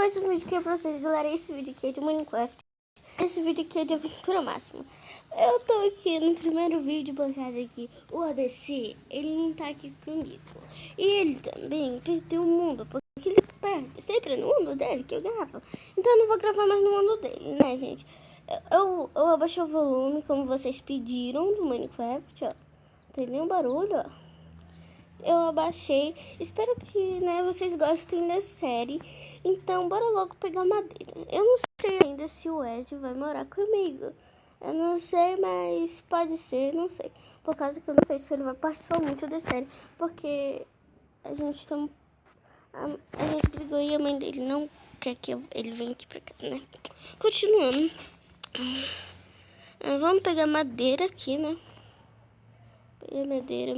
mais um vídeo aqui pra vocês, galera. Esse vídeo aqui é de Minecraft. Esse vídeo aqui é de aventura máxima. Eu tô aqui no primeiro vídeo por causa que o ADC, ele não tá aqui comigo. E ele também perdeu o mundo, porque ele perde sempre no mundo dele que eu gravo. Então eu não vou gravar mais no mundo dele, né, gente? Eu abaixei o volume, como vocês pediram, do Minecraft, ó. Não tem nenhum barulho, ó. Eu abaixei. Espero que, né, vocês gostem da série. Então, bora logo pegar madeira. Eu não sei ainda se o Ed vai morar comigo. Eu não sei, mas pode ser, não sei. Por causa que eu não sei se ele vai participar muito da série. Porque a gente brigou e a mãe dele não quer que ele venha aqui pra casa, né? Continuando. Vamos pegar madeira aqui, né? Pegar madeira.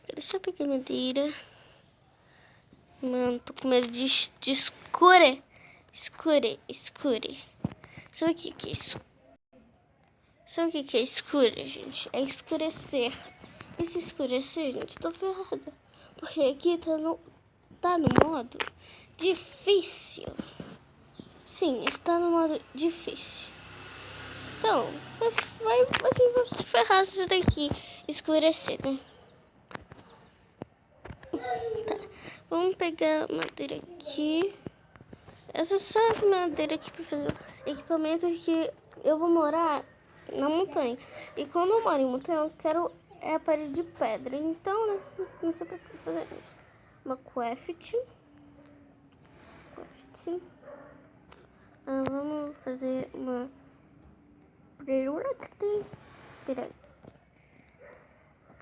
Quero só pegar madeira. Mano, tô com medo de escure. Sabe o que é isso? Sabe o que é escura, gente? É escurecer. E se escurecer, gente, tô ferrada. Porque aqui tá no modo difícil. Sim, está no modo difícil. Então, vai se ferrar se isso daqui escurecer, né? Tá. Vamos pegar madeira aqui. Essa é só a madeira aqui para fazer o equipamento, que eu vou morar na montanha. E quando eu moro em montanha, eu quero a parede de pedra. Então, né, não sei pra que fazer isso. Uma craft. Vamos fazer uma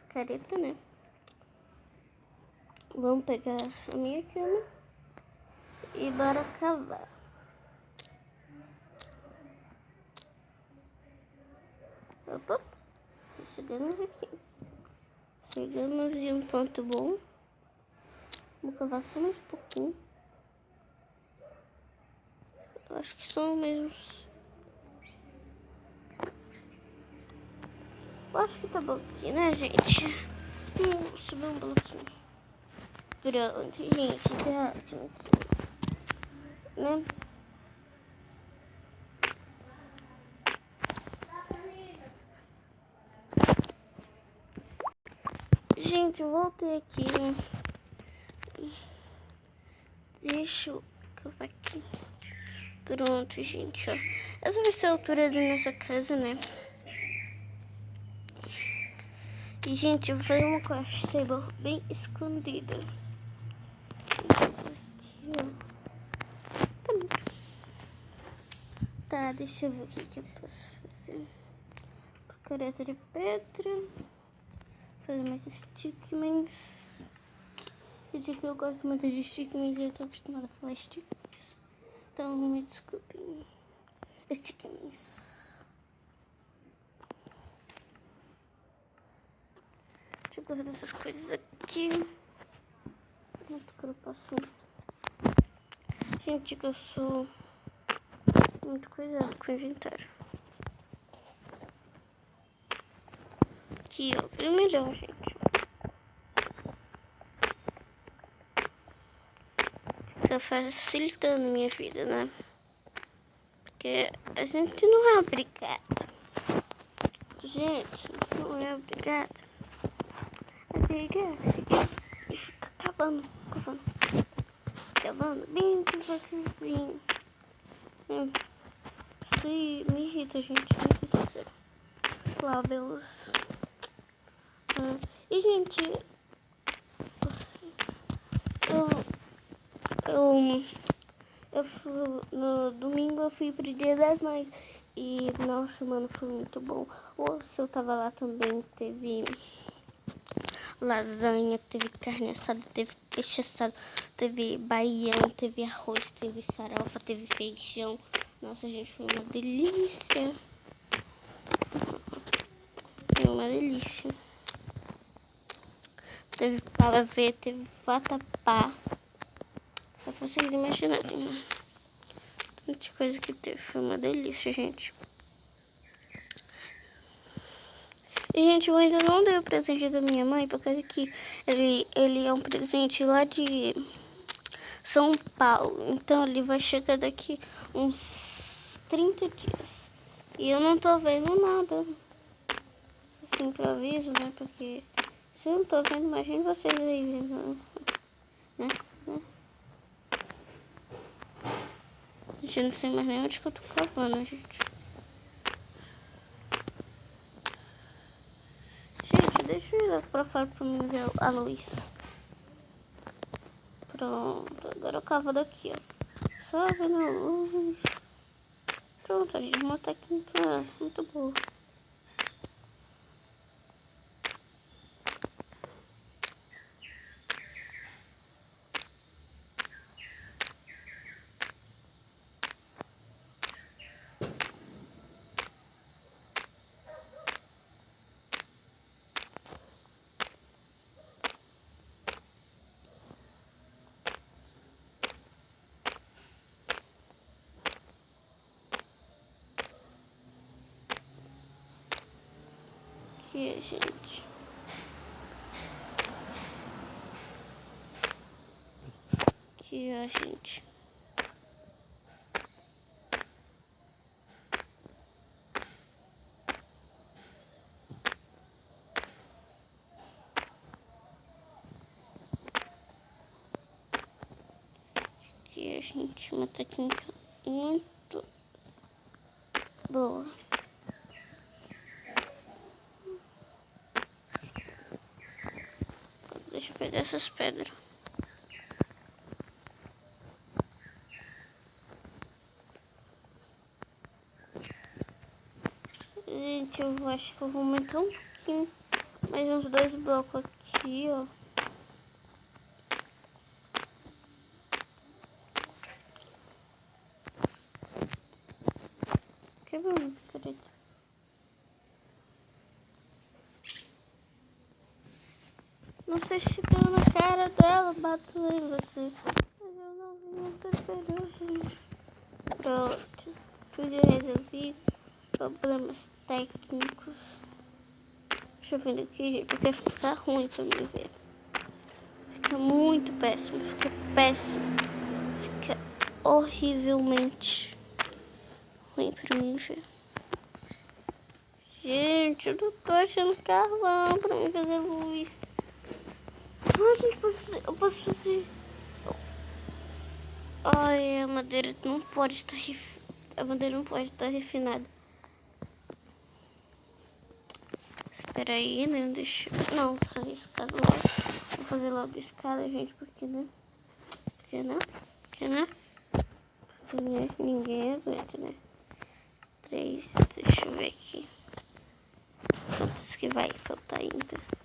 picareta, né? Vamos pegar a minha cama e bora cavar. Opa, chegamos aqui. Chegamos em um ponto bom. Vou cavar só mais um pouquinho. Eu acho que são mesmo. Eu acho que tá bom aqui, né, gente? Vamos subir um bloquinho. Pronto, gente, tá ótimo aqui, né? Gente, eu voltei aqui, né? Deixa eu cavar aqui. Pronto, gente, ó. Essa vai ser a altura da nossa casa, né? E, gente, eu vou fazer uma craft table bem escondida. Aqui, ó. Pronto. Tá, deixa eu ver o que eu posso fazer. Picareta de pedra. Fazer mais stickmans. Eu digo que eu gosto muito de stickmans e eu tô acostumada a falar stickmans. Então, me desculpem. Stickmans. Deixa eu guardar essas coisas aqui. Muito que eu passo. Gente, que eu sou muito cuidado com o inventário. Aqui, ó, bem melhor, gente. Fica facilitando minha vida, né? Porque a gente não é obrigado. Gente, não é obrigado a pegar e ficar cavando bem devagarzinho. Isso aí me irrita, gente. Me irrita, sério. Lábios. E, gente, no domingo eu fui pro Dia das Mães. E, nossa, mano, foi muito bom. O seu tava lá também, teve lasanha, teve carne assada, teve peixe assado, teve baião, teve arroz, teve farofa, teve feijão. Nossa, gente, foi uma delícia. Foi uma delícia. Teve pavê, teve vatapá. Só pra vocês imaginarem, né? Tanta coisa que teve. Foi uma delícia, gente. E, gente, eu ainda não dei o presente da minha mãe, por causa que ele é um presente lá de São Paulo. Então ele vai chegar daqui uns 30 dias. E eu não tô vendo nada. Assim, improviso, né? Porque se eu não tô vendo, imagine vocês aí vendo, né? Gente, eu não sei mais nem onde que eu tô gravando, gente. Gente, deixa eu ir lá pra fora pra mim ver a luz. Pronto, agora eu cavo daqui, ó. Só vendo a luz. Pronto, a gente uma técnica muito boa. Aqui, gente. Aqui, ó, gente. Aqui, gente, uma técnica muito boa. Deixa eu pegar essas pedras. Gente, eu acho que eu vou aumentar um pouquinho. Mais uns 2 blocos aqui, ó. Quebrou uma picareta. Não sei se deu na cara dela, bato em você. Mas eu não vi muita diferença. Pronto. Tudo resolvi. Problemas técnicos. Deixa eu ver aqui, gente, porque fica ruim pra mim ver. Fica muito péssimo, fica péssimo. Fica horrivelmente ruim pra mim ver. Gente, eu não tô achando carvão pra mim fazer luz. Ai, gente, eu posso fazer. Ai, a madeira não pode estar a madeira não pode estar refinada. Espera aí, né? Deixa. Não, fazer escada logo. Vou fazer logo escada, gente, porque né? Porque né? Porque né? Porque ninguém aguenta, né? 3, deixa eu ver aqui. Quantos que vai faltar ainda?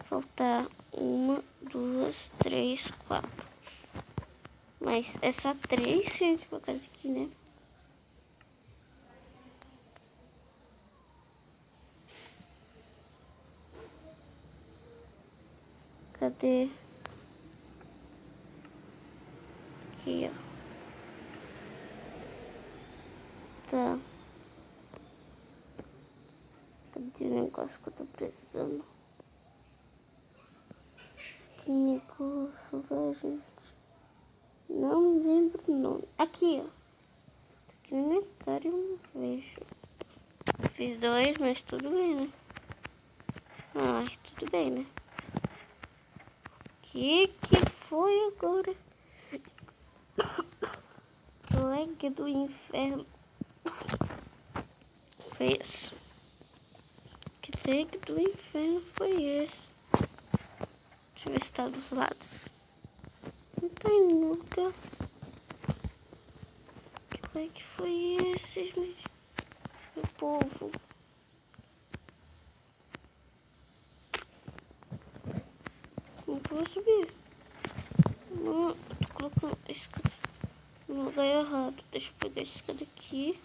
Faltar 1, 2, 3, 4. Mas é só 3, gente, por causa aqui, né? Cadê? Aqui, ó. Tá. Cadê o negócio que eu tô precisando? Que negócio, velho, gente. Não me lembro o nome. Aqui, ó. Tá aqui na minha cara eu não vejo. Fiz 2, mas tudo bem, né? Ai, tudo bem, né? Que foi agora? Que lag do inferno. Foi esse. Que lag do inferno foi esse? Deixa eu ver se tá dos lados. Não tem nunca. Que lag foi esse, meu povo? Como que eu vou subir? Não, eu tô colocando a escada no lugar errado. Deixa eu pegar a escada aqui.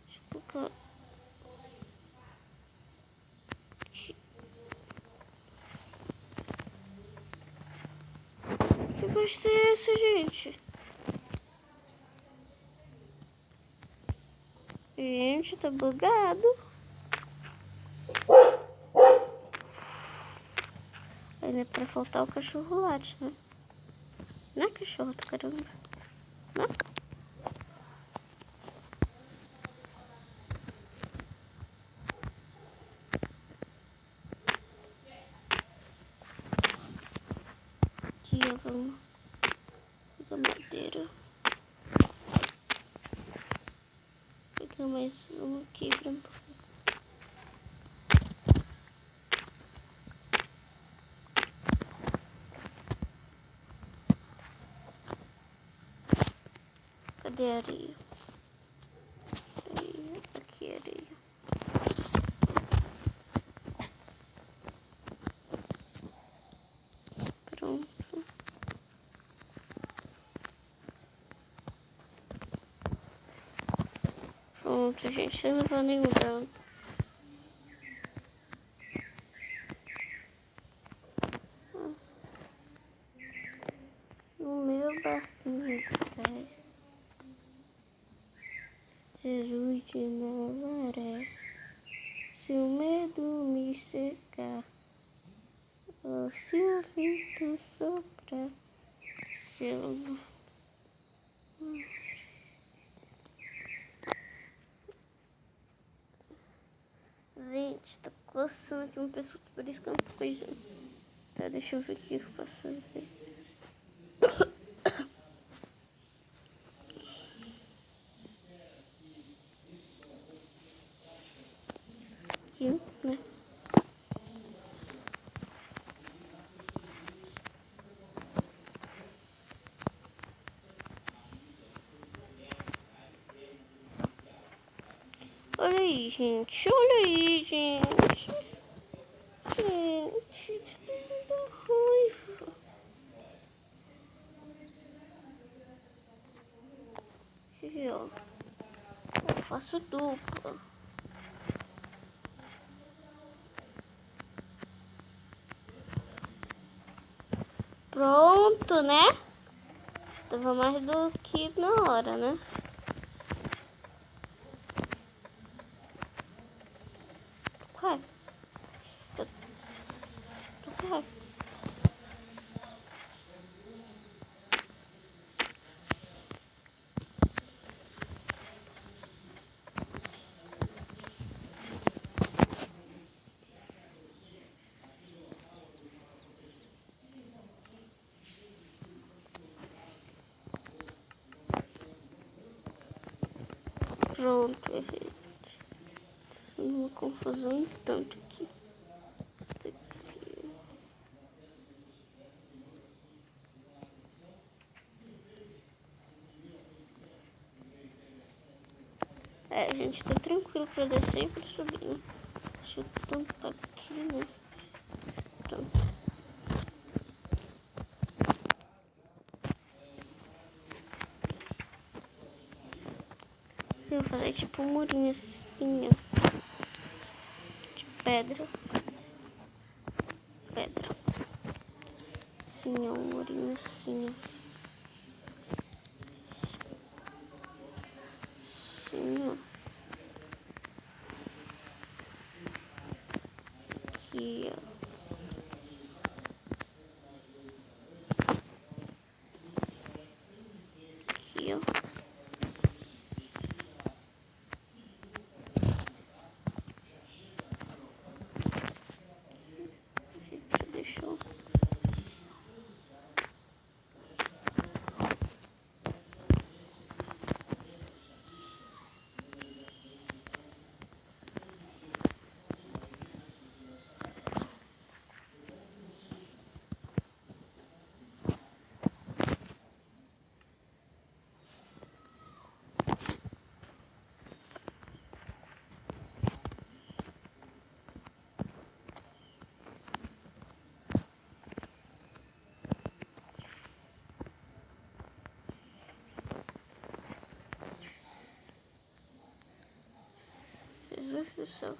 Deixa eu colocar aqui. Que bosta é essa, gente? Gente, tá bugado. Ainda pra faltar o cachorro late, né? Não é cachorro do caramba. Não? Aqui, ó, vamos pegar madeira. Pegar mais um aqui pra... Cadê a areia? Aqui a areia. Pronto. Pronto, gente, eu não vou nem mudar. No meu barquinho está Jesus de Nazaré. Se o medo me cercar, ou se o vento soprar, se eu... Gente, tá coçando aqui um pescoço, por isso que eu não tô coisando. Tá, deixa eu ver o que eu posso fazer. Aqui, né? Olha aí, gente. Olha aí, gente. Gente, que dá raiva. Aqui, ó. Eu faço dupla. Pronto, né? Tava mais do que na hora, né? Ué. Ué. Pronto, gente. Uma confusão tanto aqui. Isso aqui. É, gente, tá tranquilo pra descer e pra subir, né? Deixa eu tampar aqui, né? Pronto. Eu vou fazer tipo um murinho assim, ó. De pedra. Pedra. Assim, ó, um murinho assim, ó. Assim, ó. Aqui, ó. Aqui, ó. Deixa eu... Jesus do céu.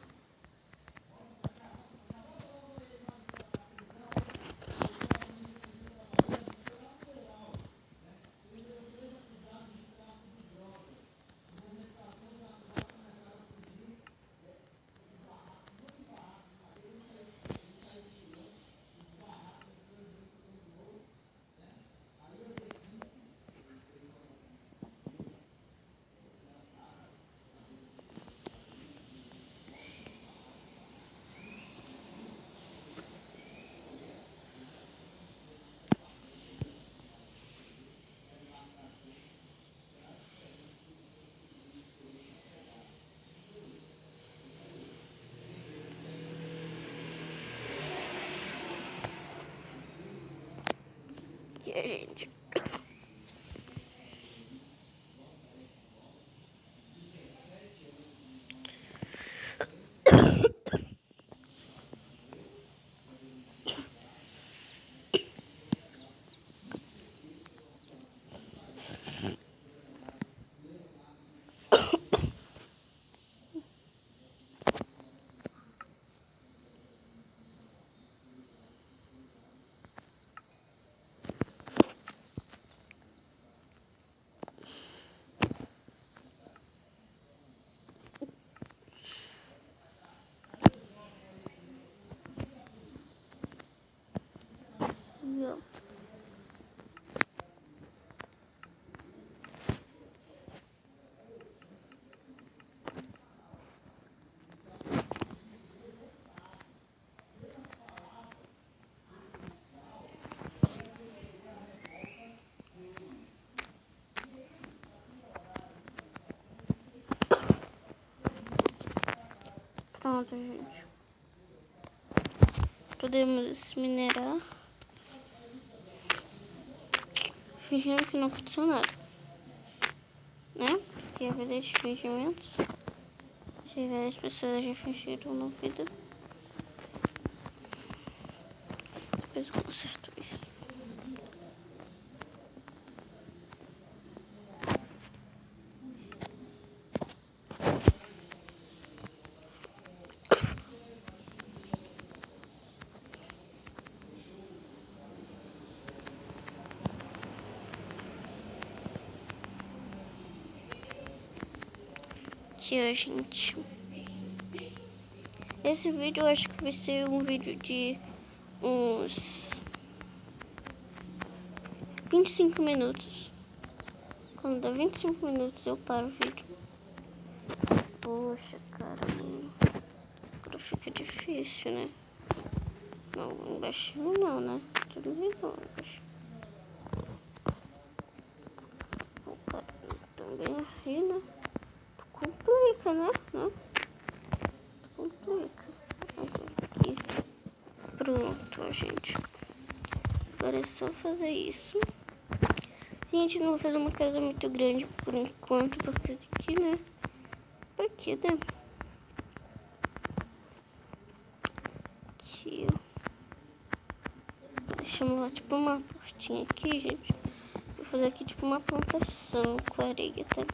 aqui, gente. Viu? Pronto, gente. Podemos minerar. Fingindo que não aconteceu nada. Né? Porque a vida é de fingimentos. As pessoas já fingiram na vida. Depois eu conserto isso. Aqui, ó, gente. Esse vídeo eu acho que vai ser um vídeo de uns 25 minutos. Quando dá 25 minutos eu paro o vídeo. Poxa, cara, mano. Agora fica difícil, né? Não, embaixo não, né? Tudo bem, não, embaixo. O cara também aí, né? Complica, né? Não? Complica. Aqui. Pronto, gente. Agora é só fazer isso. Gente, não vou fazer uma casa muito grande por enquanto, porque aqui, né? Pra quê, né? Aqui, ó. Deixamos lá, tipo, uma portinha aqui, gente. Vou fazer aqui, tipo, uma plantação com areia, tá?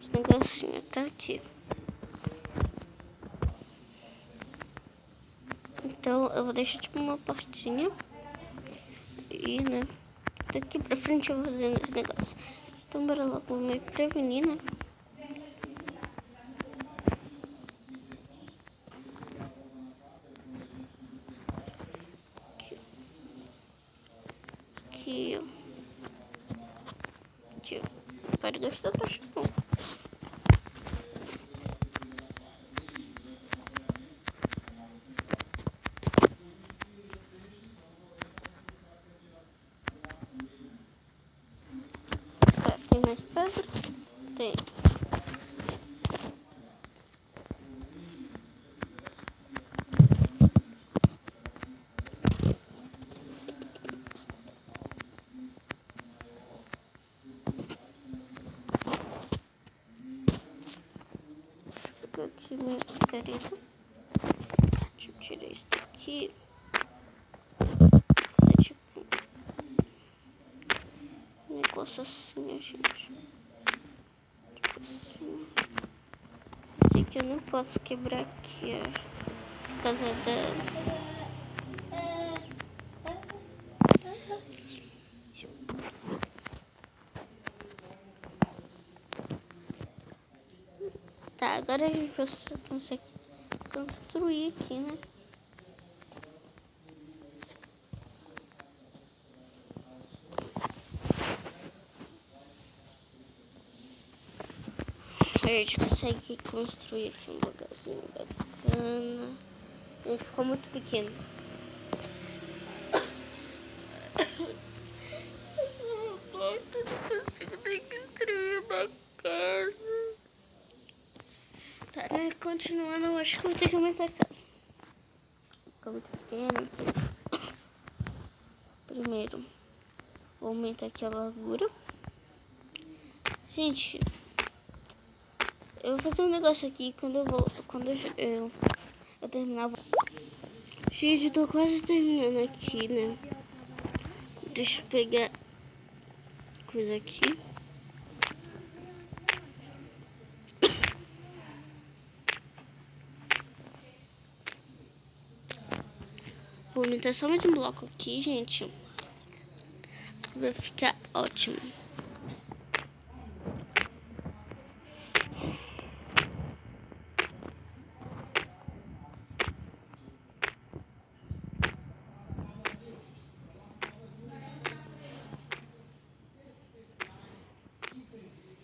Os negocinhos, tá? Aqui. Então, eu vou deixar, tipo, uma portinha. E, né? Daqui pra frente eu vou fazendo esse negócio. Então, bora lá, vou me prevenir, né? Aqui, ó. Aqui, ó. Pode gastar taxa, não. Tá, tem mais pedra? Tem. Aqui, minha querida. Deixa eu tirar isso daqui. Fazer tipo um negócio assim, ó, gente. Tipo assim. Sei que eu não posso quebrar aqui, ó. Por causa da... Tá, agora a gente consegue construir aqui, né? A gente consegue construir aqui um lugarzinho bacana. Ele ficou muito pequeno. Eu não consigo nem construir uma casa. Tá, né? Continuando, eu acho que eu vou ter que aumentar a casa. Ficou muito pequeno, não sei. Primeiro, vou aumentar aqui a largura. Gente, eu vou fazer um negócio aqui quando eu terminar. Gente, eu tô quase terminando aqui, né? Deixa eu pegar coisa aqui. Vou aumentar só mais um bloco aqui, gente. Vai ficar ótimo.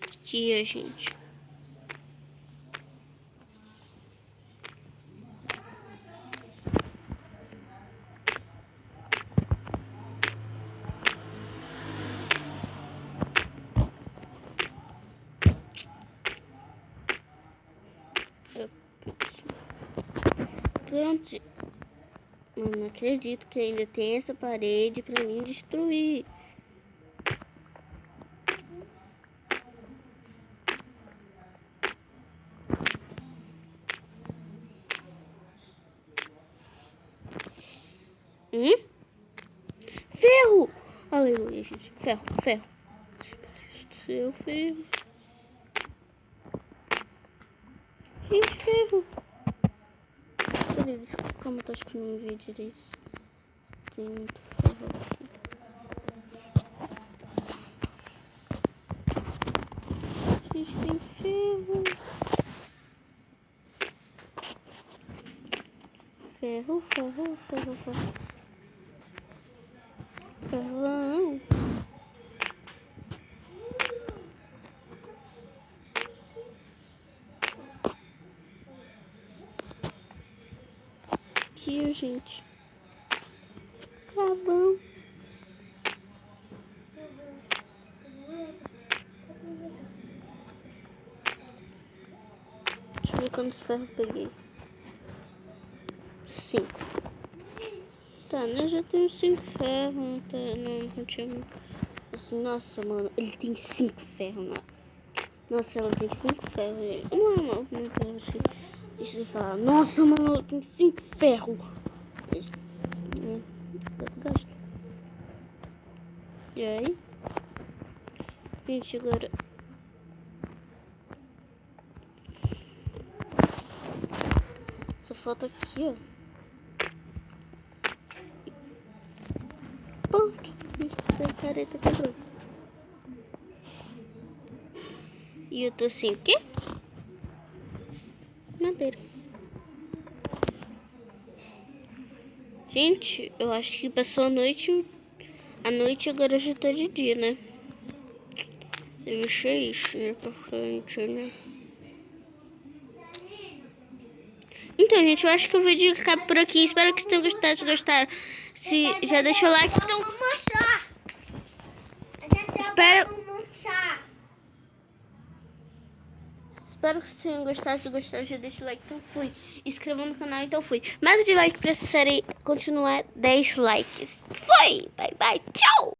Aqui, gente. Pronto. Eu não acredito que ainda tem essa parede pra mim destruir. Ferro! Aleluia, gente. Ferro, ferro. Seu ferro. Gente, ferro. Peraí, como eu tô acho que não vi direito. Tem muito ferro aqui. Gente, tem ferro. Ferro, ferro, ferro, ferro. Ferrão. Aqui, gente. Carvão. Deixa eu ver quantos ferros peguei. 5. Tá, né? Já tenho 5 ferros. Não tinha. Assim, nossa, mano. Ele tem 5 ferros, né? Nossa, ela tem 5 ferros. Não quero assim. Deixa eu falar. Nossa, mano, ela tem 5 ferros. Gasto. E aí? Gente, agora. Só falta aqui, ó. Pronto. A careta quebrou. E eu tô sem o quê? Madeira. Gente, eu acho que passou a noite. A noite agora já tá de dia, né? Eu achei isso, né? Porque, né? Então, gente, eu acho que o vídeo acaba por aqui. Espero que tenham gostado. Se gostaram, já deixou o like. Então, espero que tenham gostado. Se gostaram, já deixa o like. Então, fui. Inscreva no canal. Então, fui. Mais de like pra essa série continuar 10 likes. Foi! Bye, bye. Tchau!